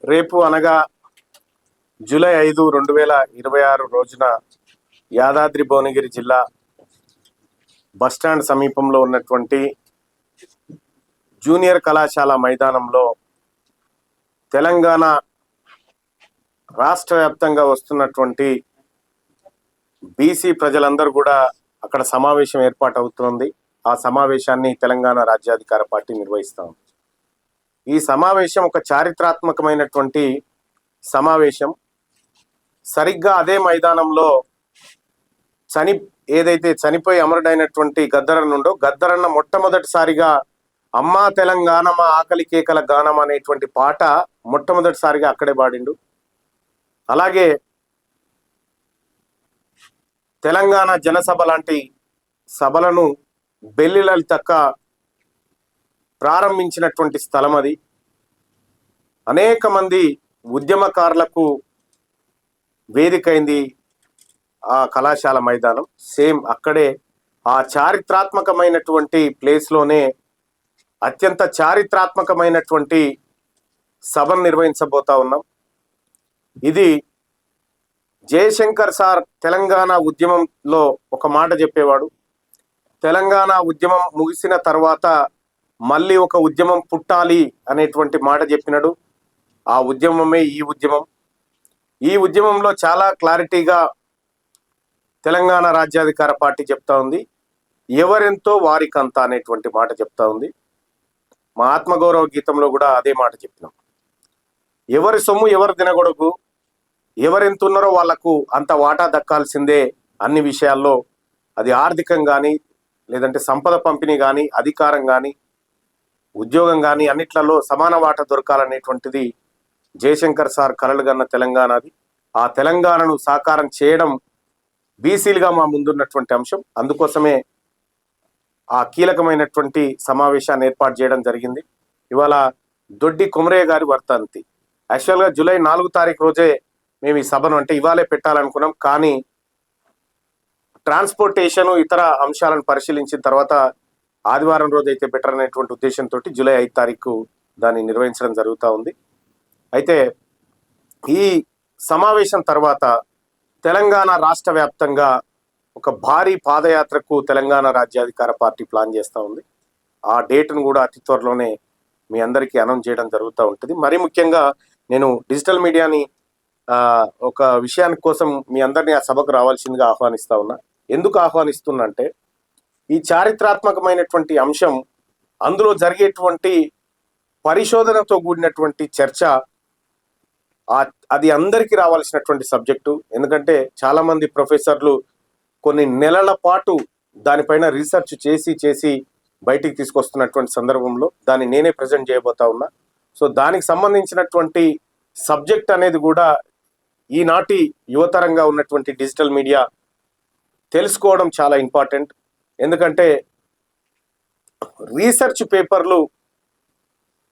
రేపు అనగా జూలై 5, 2026 రోజున యాదాద్రి భువనగిరి జిల్లా బస్టాండ్ సమీపంలో ఉన్నటువంటి జూనియర్ కళాశాల మైదానంలో తెలంగాణ రాష్ట్ర వ్యాప్తంగా వస్తున్నటువంటి బీసీ ప్రజలందరూ కూడా అక్కడ సమావేశం ఏర్పాటవుతోంది. ఆ సమావేశాన్ని తెలంగాణ రాజ్యాధికార పార్టీ నిర్వహిస్తూ ఉంది. ఈ సమావేశం ఒక చారిత్రాత్మకమైనటువంటి సమావేశం. సరిగ్గా అదే మైదానంలో ఏదైతే చనిపోయి అమరుడైనటువంటి గద్దరన్న మొట్టమొదటిసారిగా అమ్మా తెలంగాణ మా ఆకలి కేకల గానం అనేటువంటి పాట మొట్టమొదటిసారిగా అక్కడే పాడిండు. అలాగే తెలంగాణ జనసభ లాంటి సభలను బెల్లి లలితక్క ప్రారంభించినటువంటి స్థలం అది. అనేక మంది ఉద్యమకారులకు వేదికైంది ఆ కళాశాల మైదానం. సేమ్ అక్కడే ఆ చారిత్రాత్మకమైనటువంటి ప్లేస్లోనే అత్యంత చారిత్రాత్మకమైనటువంటి సభను నిర్వహించబోతా ఉన్నాం. ఇది జయశంకర్ సార్ తెలంగాణ ఉద్యమంలో ఒక మాట చెప్పేవాడు. తెలంగాణ ఉద్యమం ముగిసిన తర్వాత మళ్ళీ ఒక ఉద్యమం పుట్టాలి అనేటువంటి మాట చెప్పినాడు. ఆ ఉద్యమమే ఈ ఉద్యమం. ఈ ఉద్యమంలో చాలా క్లారిటీగా తెలంగాణ రాజ్యాధికార పార్టీ చెప్తా ఉంది. ఎవరెంతో వారికంత అనేటువంటి మాట చెప్తా ఉంది. మా ఆత్మగౌరవ గీతంలో కూడా అదే మాట చెప్పినాం. ఎవరి సొమ్ము ఎవరు తినగొడకు, ఎవరెంత ఉన్నారో వాళ్లకు అంత వాటా దక్కాల్సిందే. అన్ని విషయాల్లో అది ఆర్థికం కానీ, లేదంటే సంపద పంపిణీ కానీ, అధికారం కానీ, ఉద్యోగం కానీ అన్నిట్లలో సమాన వాటా దొరకాలనేటువంటిది జయశంకర్ సార్ కలలుగన్న తెలంగాణది. ఆ తెలంగాణను సాకారం చేయడం బీసీలుగా మా ముందున్నటువంటి అంశం. అందుకోసమే ఆ కీలకమైనటువంటి సమావేశాన్ని ఏర్పాటు చేయడం జరిగింది. ఇవాళ దొడ్డి కొమరయ్య గారి వర్ధంతి. యాక్చువల్గా జూలై 4 తారీఖు రోజే మేము ఈ సభను అంటే ఇవాళే పెట్టాలనుకున్నాం. కానీ ట్రాన్స్పోర్టేషన్ ఇతర అంశాలను పరిశీలించిన తర్వాత ఆదివారం రోజు అయితే బెటర్ అనేటువంటి ఉద్దేశంతో జూలై 5 తారీఖు దాన్ని నిర్వహించడం జరుగుతూ ఉంది. అయితే ఈ సమావేశం తర్వాత తెలంగాణ రాష్ట్ర వ్యాప్తంగా ఒక భారీ పాదయాత్రకు తెలంగాణ రాజ్యాధికార పార్టీ ప్లాన్ చేస్తూ ఉంది. ఆ డేట్ను కూడా అతి త్వరలోనే మీ అందరికీ అనౌన్స్ చేయడం జరుగుతూ ఉంటుంది. మరీ ముఖ్యంగా నేను డిజిటల్ మీడియాని ఒక విషయానికి కోసం మీ అందరినీ ఆ సభకు రావాల్సిందిగా ఆహ్వానిస్తా ఉన్నా. ఎందుకు ఆహ్వానిస్తున్నా అంటే ఈ చారిత్రాత్మకమైనటువంటి అంశం, అందులో జరిగేటువంటి పరిశోధనతో కూడినటువంటి చర్చ, అది అందరికీ రావాల్సినటువంటి సబ్జెక్టు. ఎందుకంటే చాలా మంది ప్రొఫెసర్లు కొన్ని నెలల పాటు దానిపైన రీసెర్చ్ చేసి బయటికి తీసుకొస్తున్నటువంటి సందర్భంలో దాన్ని నేనే ప్రజెంట్ చేయబోతా ఉన్నా. సో దానికి సంబంధించినటువంటి సబ్జెక్ట్ అనేది కూడా ఈనాటి యువతరంగా ఉన్నటువంటి డిజిటల్ మీడియా తెలుసుకోవడం చాలా ఇంపార్టెంట్. ఎందుకంటే రీసెర్చ్ పేపర్లు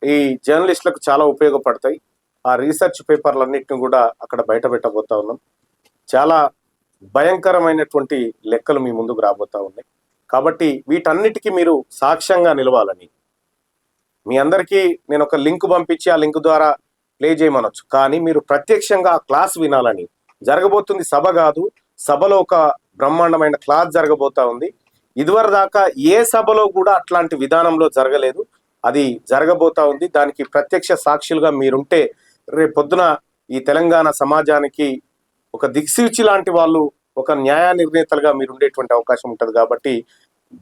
ఈ జర్నలిస్టులకు చాలా ఉపయోగపడతాయి. ఆ రీసెర్చ్ పేపర్లన్నింటినీ కూడా అక్కడ బయట పెట్టబోతా ఉన్నాం. చాలా భయంకరమైనటువంటి లెక్కలు మీ ముందుకు రాబోతా ఉన్నాయి. కాబట్టి వీటన్నిటికీ మీరు సాక్ష్యంగా నిలవాలని మీ అందరికీ నేను ఒక లింక్ పంపించి ఆ లింక్ ద్వారా ప్లే చేయమనొచ్చు. కానీ మీరు ప్రత్యక్షంగా ఆ క్లాస్ వినాలని. జరగబోతుంది సభ కాదు, సభలో ఒక బ్రహ్మాండమైన క్లాస్ జరగబోతా ఉంది. ఇదివరకు దాకా ఏ సభలో కూడా అట్లాంటి విధానంలో జరగలేదు. అది జరగబోతా ఉంది. దానికి ప్రత్యక్ష సాక్షులుగా మీరుంటే రేపు పొద్దున ఈ తెలంగాణ సమాజానికి ఒక దిక్సూచి లాంటి వాళ్ళు, ఒక న్యాయ నిర్ణేతలుగా మీరు ఉండేటువంటి అవకాశం ఉంటుంది. కాబట్టి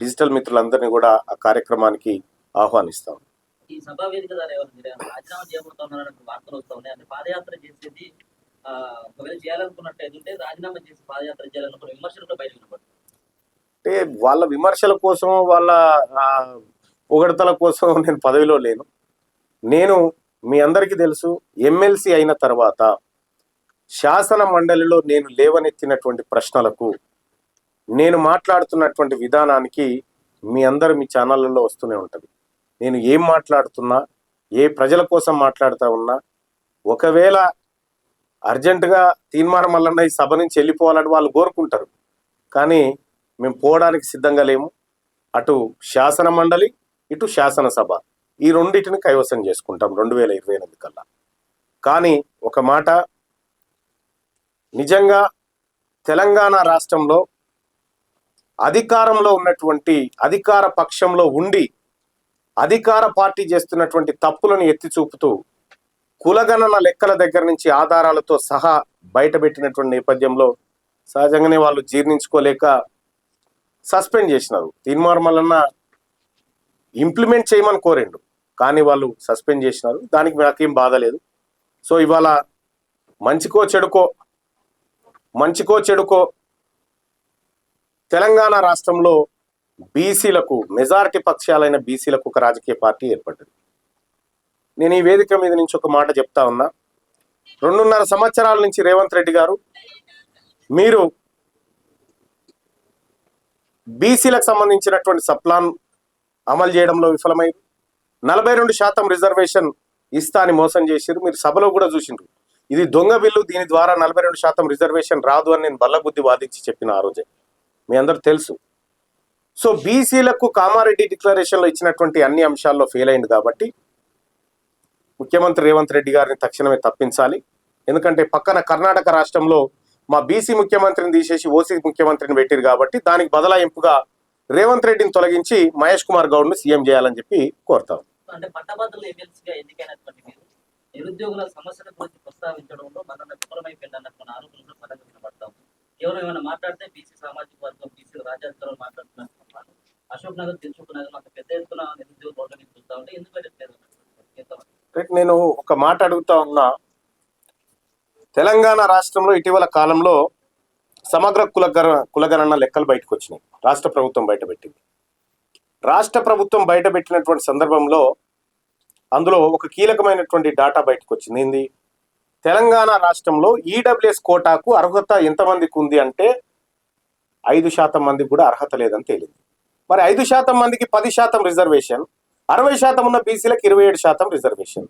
డిజిటల్ మిత్రులందరినీ కూడా ఆ కార్యక్రమానికి ఆహ్వానిస్తాం. ఈ సభా వేదిక ద్వారా రాజీనామా చేయబోతున్నారని వార్తలు వస్తూ ఉన్నాయి. అంటే పాదయాత్ర చేసేది ఒకవేళ చేయాలనుకున్నట్టయితే రాజీనామా చేసి పాదయాత్ర చేయాలనుకున్న విమర్శలు కూడా బయటకు వినపడుతుంది. అంటే వాళ్ళ విమర్శల కోసం, వాళ్ళ పొగడతల కోసం నేను పదవిలో లేను. నేను మీ అందరికీ తెలుసు, ఎమ్మెల్సీ అయిన తర్వాత శాసన మండలిలో నేను లేవనెత్తినటువంటి ప్రశ్నలకు, నేను మాట్లాడుతున్నటువంటి విధానానికి మీ ఛానళ్ళలో వస్తూనే ఉంటుంది. నేను ఏం మాట్లాడుతున్నా, ఏ ప్రజల కోసం మాట్లాడుతూ ఉన్నా, ఒకవేళ అర్జెంటుగా తీర్మానం మల్లన్న ఈ సభ నుంచి వెళ్ళిపోవాలని వాళ్ళు కోరుకుంటారు. కానీ మేము పోవడానికి సిద్ధంగా లేము. అటు శాసన మండలి, ఇటు శాసనసభ, ఈ రెండింటిని కైవసం చేసుకుంటాం 2028 కల్లా. కానీ ఒక మాట, నిజంగా తెలంగాణ రాష్ట్రంలో అధికారంలో ఉన్నటువంటి అధికార పక్షంలో ఉండి అధికార పార్టీ చేస్తున్నటువంటి తప్పులను ఎత్తి చూపుతూ కులగణన లెక్కల దగ్గర నుంచి ఆధారాలతో సహా బయటపెట్టినటువంటి నేపథ్యంలో సహజంగానే వాళ్ళు జీర్ణించుకోలేక సస్పెండ్ చేసినారు. తీన్మార్ మల్లన్న ఇంప్లిమెంట్ చేయమని కోరిండు, కానీ వాళ్ళు సస్పెండ్ చేసినారు. దానికి నాకేం బాధ లేదు. సో ఇవాళ మంచికో చెడుకో తెలంగాణ రాష్ట్రంలో బీసీలకు, మెజారిటీ పక్షాలైన బీసీలకు ఒక రాజకీయ పార్టీ ఏర్పడ్డది. నేను ఈ వేదిక మీద నుంచి ఒక మాట చెప్తా ఉన్నా. 2.5 సంవత్సరాల నుంచి రేవంత్ రెడ్డి గారు మీరు బీసీలకు సంబంధించినటువంటి సప్లాన్ అమలు చేయడంలో విఫలమై 42% రిజర్వేషన్ ఇస్తా అని మోసం చేశారు. మీరు సభలో కూడా చూసిండ్రు, ఇది దొంగ బిల్లు, దీని ద్వారా 42% రిజర్వేషన్ రాదు అని నేను బల్లగుద్ది వాదించి చెప్పిన ఆ రోజే, మీ అందరూ తెలుసు. సో బీసీలకు కామారెడ్డి డిక్లరేషన్లో ఇచ్చినటువంటి అన్ని అంశాల్లో ఫెయిల్ అయింది కాబట్టి ముఖ్యమంత్రి రేవంత్ రెడ్డి గారిని తక్షణమే తప్పించాలి. ఎందుకంటే పక్కన కర్ణాటక రాష్ట్రంలో మా బీసీ ముఖ్యమంత్రిని తీసేసి ఓసీ ముఖ్యమంత్రిని పెట్టారు కాబట్టి దానికి బదలాయింపుగా రేవంత్ రెడ్డిని తొలగించి మహేష్ కుమార్ గౌడ్ను సీఎం చేయాలని చెప్పి కోరుతాం. అంటే పట్టభద్రులు ఎమ్మెల్సీగా ఎన్నికైనటువంటి మీరు నిరుద్యోగుల సమస్యల గురించి ప్రస్తావించడంలో మన విఫలమైపోయింది అన్నటువంటి ఆరోపణలు బలంగా వినబడతాం. ఎవరు ఏమైనా మాట్లాడితే బీసీ సామాజిక వర్గం, బీసీ రాజ్యాంగాలు మాట్లాడుతున్నారు. అశోక్ నగర్, దిల్సుఖ్ నగర్ మాకు పెద్ద ఎత్తున నిరుద్యోగ రోడ్ల మీద చూస్తా ఉంటే ఎందుకు పెట్టలేదు? నేను ఒక మాట అడుగుతా ఉన్నా. తెలంగాణ రాష్ట్రంలో ఇటీవల కాలంలో సమగ్ర కులగణన లెక్కలు బయటకు వచ్చినాయి. రాష్ట్ర ప్రభుత్వం బయటపెట్టింది. రాష్ట్ర ప్రభుత్వం బయటపెట్టినటువంటి సందర్భంలో అందులో ఒక కీలకమైనటువంటి డాటా బయటకు వచ్చింది. ఏంది? తెలంగాణ రాష్ట్రంలో ఈడబ్ల్యూఎస్ కోటాకు అర్హత ఎంతమందికి ఉంది అంటే 5% మందికి కూడా అర్హత లేదని తేలింది. మరి 5% మందికి 10% రిజర్వేషన్, 60% ఉన్న బీసీలకు 27% రిజర్వేషన్.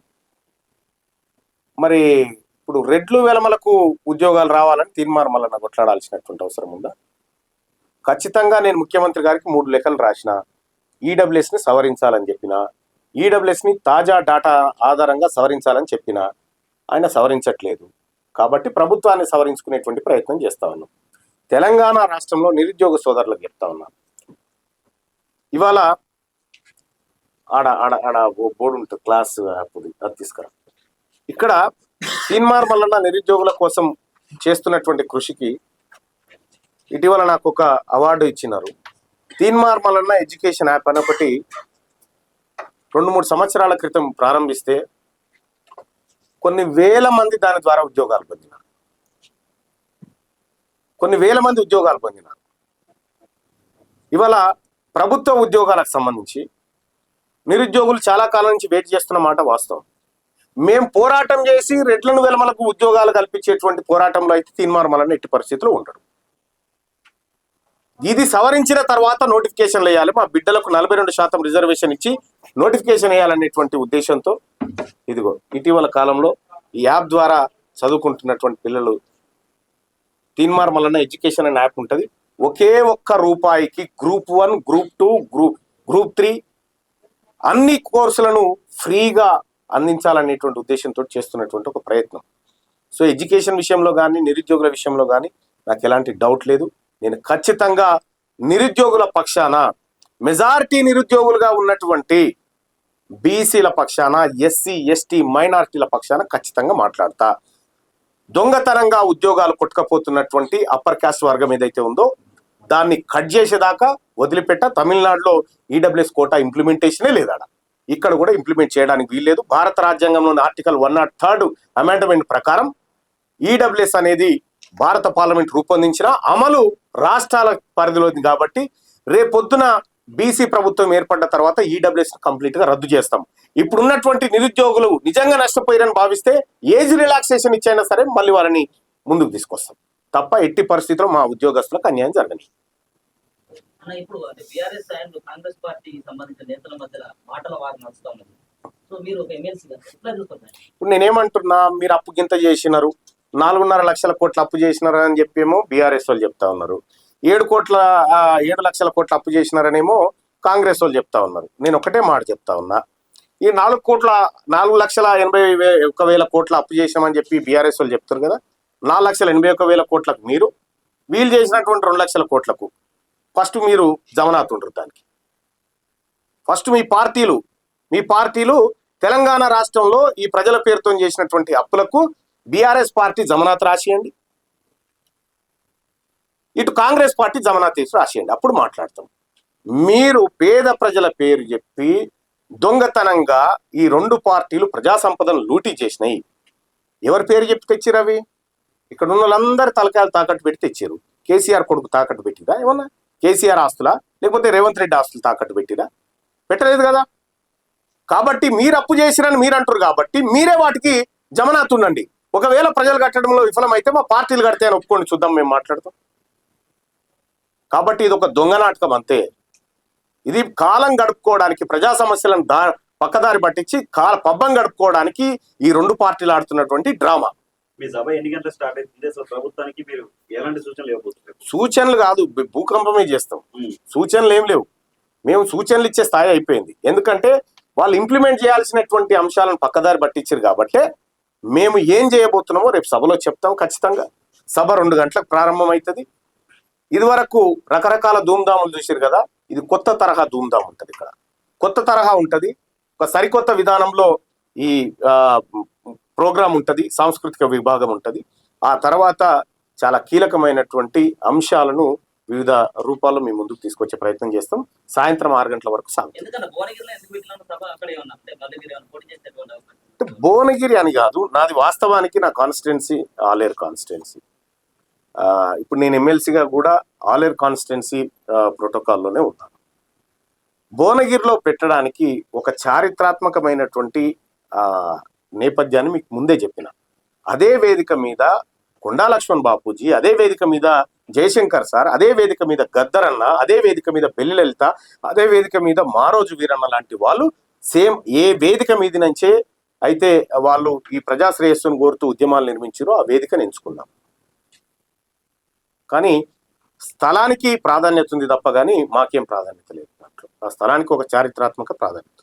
మరి ఇప్పుడు రెడ్లు వెలమలకు ఉద్యోగాలు రావాలని తీన్మార్ మల్లన్న కొట్లాడాల్సినటువంటి అవసరం ఉందా? ఖచ్చితంగా నేను ముఖ్యమంత్రి గారికి 3 లేఖలు రాసిన, ఈడబ్ల్యూఎస్ని సవరించాలని చెప్పిన, ఈడబ్ల్యూఎస్ని తాజా డాటా ఆధారంగా సవరించాలని చెప్పిన, ఆయన సవరించట్లేదు. కాబట్టి ప్రభుత్వాన్ని సవరించుకునేటువంటి ప్రయత్నం చేస్తా ఉన్నాం. తెలంగాణ రాష్ట్రంలో నిరుద్యోగ సోదరులకు చెప్తా ఉన్నాం, ఇవాళ ఆడ ఆడ ఆడ బోర్డు ఉంటుంది, క్లాస్ అది తీసుకురా. ఇక్కడ తీన్మార్ మల్లన్న నిరుద్యోగుల కోసం చేస్తున్నటువంటి కృషికి ఇటీవల నాకు ఒక అవార్డు ఇచ్చినారు. తీన్మార్ మల్లన్న ఎడ్యుకేషన్ యాప్ అని ఒకటి 2-3 సంవత్సరాల క్రితం ప్రారంభిస్తే కొన్ని వేల మంది దాని ద్వారా ఉద్యోగాలు పొందినారు. ఇవాళ ప్రభుత్వ ఉద్యోగాలకు సంబంధించి నిరుద్యోగులు చాలా కాలం నుంచి వెయిట్ చేస్తున్న మాట వాస్తవం. మేము పోరాటం చేసి రెడ్లను వెలమలకు ఉద్యోగాలు కల్పించేటువంటి పోరాటంలో అయితే తీన్మార్ మల్లన్న ఎట్టి పరిస్థితుల్లో ఉండడు. ఇది సవరించిన తర్వాత నోటిఫికేషన్లు వేయాలి, మా బిడ్డలకు 42% రిజర్వేషన్ ఇచ్చి నోటిఫికేషన్ వేయాలనేటువంటి ఉద్దేశంతో ఇదిగో ఇటీవల కాలంలో ఈ యాప్ ద్వారా చదువుకుంటున్నటువంటి పిల్లలు, తీన్మార్ మల్లన్న ఎడ్యుకేషన్ అనే యాప్ ఉంటుంది. ఒకే ఒక్క రూపాయికి గ్రూప్ 1, గ్రూప్ 2, గ్రూప్ 3 అన్ని కోర్సులను ఫ్రీగా అందించాలనేటువంటి ఉద్దేశంతో చేస్తున్నటువంటి ఒక ప్రయత్నం. సో ఎడ్యుకేషన్ విషయంలో కానీ నిరుద్యోగుల విషయంలో కానీ నాకు ఎలాంటి డౌట్ లేదు. నేను ఖచ్చితంగా నిరుద్యోగుల పక్షాన, మెజారిటీ నిరుద్యోగులుగా ఉన్నటువంటి బీసీల పక్షాన, ఎస్సీ ఎస్టీ మైనారిటీల పక్షాన ఖచ్చితంగా మాట్లాడతా. దొంగతనంగా ఉద్యోగాలు కొట్టుకపోతున్నటువంటి అప్పర్ కాస్ట్ వర్గం ఏదైతే ఉందో దాన్ని కట్ చేసేదాకా వదిలిపెట్ట. తమిళనాడులో ఈడబ్ల్యూఎస్ కోటా ఇంప్లిమెంటేషనే లేదా, ఇక్కడ కూడా ఇంప్లిమెంట్ చేయడానికి వీల్లేదు. భారత రాజ్యాంగంలోని ఆర్టికల్ 103 అమెండ్మెంట్ ప్రకారం ఈడబ్ల్యూఎస్ అనేది భారత పార్లమెంట్ రూపొందించిన అమలు రాష్ట్రాల పరిధిలో ఉంది. కాబట్టి రేపొద్దున బీసీ ప్రభుత్వం ఏర్పడ్డ తర్వాత ఈడబ్ల్యూఎస్ కంప్లీట్ గా రద్దు చేస్తాం. ఇప్పుడున్నటువంటి నిరుద్యోగులు నిజంగా నష్టపోయారని భావిస్తే ఏజ్ రిలాక్సేషన్ ఇచ్చైనా సరే మళ్ళీ వాళ్ళని ముందుకు తీసుకొస్తాం తప్ప ఎట్టి పరిస్థితుల్లో మా ఉద్యోగస్తులకు అన్యాయం జరగని. ఇప్పుడు బీఆర్ఎస్ అండ్ కాంగ్రెస్ పార్టీకి సంబంధించిన నేతల మధ్య మాటల వారు నడుస్తా ఉన్నది. సో మీరు ఒక ఎమ్మెల్సీగా ఎట్లా చూస్తున్నారు? ఇప్పుడు నేనేమంటున్నా, మీరు అప్పు గింత చేసినారు, 4.5 లక్షల కోట్ల అప్పు చేసినారు అని చెప్పేమో బీఆర్ఎస్ వాళ్ళు చెప్తా ఉన్నారు. 7 లక్షల కోట్ల అప్పు చేసినారనేమో కాంగ్రెస్ వాళ్ళు చెప్తా ఉన్నారు. నేను ఒకటే మాట చెప్తా ఉన్నా, ఈ 4,81,000 కోట్ల అప్పు చేసామని చెప్పి బీఆర్ఎస్ వాళ్ళు చెప్తారు కదా, 4,81,000 కోట్లకు మీరు వీళ్ళు చేసినటువంటి 2 లక్షల కోట్లకు ఫస్ట్ మీరు జమనాత్ ఉండరు. దానికి ఫస్ట్ మీ పార్టీలు తెలంగాణ రాష్ట్రంలో ఈ ప్రజల పేరుతో చేసినటువంటి అప్పులకు బీఆర్ఎస్ పార్టీ జమనాత్ రాసియండి, ఇటు కాంగ్రెస్ పార్టీ జమనాత్ వేసి రాసియండి, అప్పుడు మాట్లాడతాం. మీరు పేద ప్రజల పేరు చెప్పి దొంగతనంగా ఈ 2 పార్టీలు ప్రజా సంపదను లూటీ చేసినాయి. ఎవరి పేరు చెప్పి తెచ్చిరు అవి? ఇక్కడ ఉన్న వాళ్ళందరి తలకాయలు తాకట్టు పెట్టి తెచ్చారు. కేసీఆర్ కొడుకు తాకట్టు పెట్టిరా ఏమన్నా? కేసీఆర్ ఆస్తులా లేకపోతే రేవంత్ రెడ్డి ఆస్తులు తాకట్టు పెట్టిరా? పెట్టలేదు కదా. కాబట్టి మీరు అప్పు చేసిరని మీరు అంటారు కాబట్టి మీరే వాటికి జమనాత్ ఉండండి. ఒకవేళ ప్రజలు కట్టడంలో విఫలమైతే మా పార్టీలు కడితే అని ఒప్పుకోండి, చూద్దాం, మేము మాట్లాడతాం. కాబట్టి ఇది ఒక దొంగ నాటకం అంతే. ఇది కాలం గడుపుకోవడానికి, ప్రజా సమస్యలను పక్కదారి పట్టించి పబ్బం గడుపుకోవడానికి ఈ 2 పార్టీలు ఆడుతున్నటువంటి డ్రామా. మీ సభ ఎన్ని గంటలు స్టార్ట్ అవుతుంది? అసలు ప్రభుత్వానికి మీరు ఎలాంటి సూచనలు ఇవ్వబోతున్నారు? సూచనలు కాదు, భూకంపమే చేస్తాం. సూచనలు ఏం లేవు. మేము సూచనలు ఇచ్చే స్థాయి అయిపోయింది. ఎందుకంటే వాళ్ళు ఇంప్లిమెంట్ చేయాల్సినటువంటి అంశాలను పక్కదారి పట్టించారు కాబట్టి మేము ఏం చేయబోతున్నామో రేపు సభలో చెప్తాం ఖచ్చితంగా. సభ 2 గంటలకు ప్రారంభం అవుతుంది. ఇదివరకు రకరకాల ధూమ్ధాములు చూసారు కదా, ఇది కొత్త తరహా ధూమ్ధామ్ ఉంటుంది. ఇక్కడ కొత్త తరహా ఉంటుంది, ఒక సరికొత్త విధానంలో ఈ ప్రోగ్రాం ఉంటుంది, సాంస్కృతిక విభాగం ఉంటుంది. ఆ తర్వాత చాలా కీలకమైనటువంటి అంశాలను వివిధ రూపాల్లో మీ ముందుకు తీసుకొచ్చే ప్రయత్నం చేస్తాం. సాయంత్రం 6 గంటల వరకు సాగుతుంది. భువనగిరి అని కాదు, నాది వాస్తవానికి నా కాన్స్టిట్యున్సీ ఆలేరు కాన్స్టిట్యున్సీ. ఇప్పుడు నేను ఎమ్మెల్సీగా కూడా ఆలేరు కాన్స్టిట్యున్సీ ప్రోటోకాల్లోనే ఉన్నాను. భువనగిరిలో పెట్టడానికి ఒక చారిత్రాత్మకమైనటువంటి నేపథ్యాన్ని మీకు ముందే చెప్పిన. అదే వేదిక మీద కొండా లక్ష్మణ్ బాపూజీ, అదే వేదిక మీద జయశంకర్ సార్, అదే వేదిక మీద గద్దరన్న, అదే వేదిక మీద బెల్లి లలిత, అదే వేదిక మీద మారోజు వీరన్న లాంటి వాళ్ళు సేమ్ ఏ వేదిక మీద నుంచే అయితే వాళ్ళు ఈ ప్రజా శ్రేయస్సును కోరుతూ ఉద్యమాలు నిర్మించారో ఆ వేదికను ఎంచుకున్నాం. కానీ స్థలానికి ప్రాధాన్యత ఉంది తప్ప కానీ మాకేం ప్రాధాన్యత లేదు. దాంట్లో ఆ స్థలానికి ఒక చారిత్రాత్మక ప్రాధాన్యత.